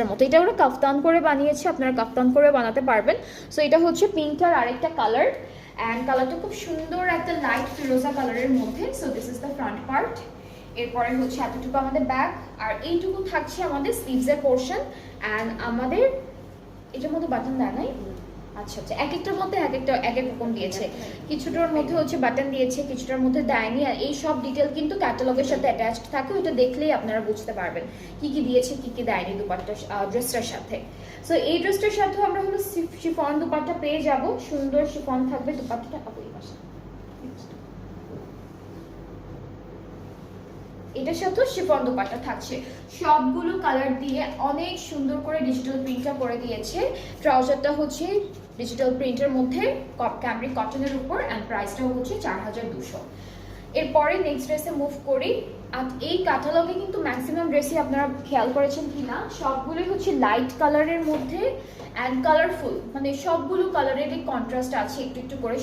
ড্রেসটার মতো। এটা ওরা কাফতান করে বানিয়েছে, আপনারা কাফতান করে বানাতে পারবেন। সো এটা হচ্ছে পিঙ্কটার আরেকটা কালার, অ্যান্ড কালারটা খুব সুন্দর একটা লাইট ফিরোজা কালারের মধ্যে। So this is the front part. এরপরে হচ্ছে এতটুকু আমাদের ব্যাক, আর এইটুকু থাকছে আমাদের স্লিভসের পোর্শন। অ্যান্ড আমাদের এটার মধ্যে বাটন দেয় নাই, আচ্ছা আচ্ছা, এক একটার মধ্যে এক এক রকম দিয়েছে। কিছুটার মধ্যে হচ্ছে বাটন দিয়েছে, কিছুটার মধ্যে দেয়নি। আর এই সব ডিটেল কিন্তু ক্যাটালগের সাথে অ্যাটাচড থাকে, ওটা দেখলেই আপনারা বুঝতে পারবেন কি কি দিয়েছে কি কি দেয়নি দুপাট্টা ড্রেসটার সাথে। সো এই ড্রেসটার সাথেও আমরা হলো শিফন দুপাট্টা পেয়ে যাব, সুন্দর শিফন থাকবে দুপাট্টাটা। এই পাশে এটার সাথেও শিফন দুপাট্টা থাকছে, সবগুলো কালার দিয়ে অনেক সুন্দর করে ডিজিটাল প্রিন্টটা করে দিয়েছে। ট্রাউজারটা হচ্ছে ডিজিটাল প্রিন্টের মধ্যে ক্যামরিক কটনের উপর, অ্যান্ড প্রাইসটাও হচ্ছে 4200। এরপরে নেক্সট ড্রেসে মুভ করি। আর এই ক্যাটালগে কিন্তু ম্যাক্সিমাম ড্রেসই আপনারা খেয়াল করেছেন কিনা, সবগুলোই হচ্ছে লাইট কালারের মধ্যে অ্যান্ড কালারফুল, মানে সবগুলো কালারেরই কন্ট্রাস্ট আছে একটু একটু করে।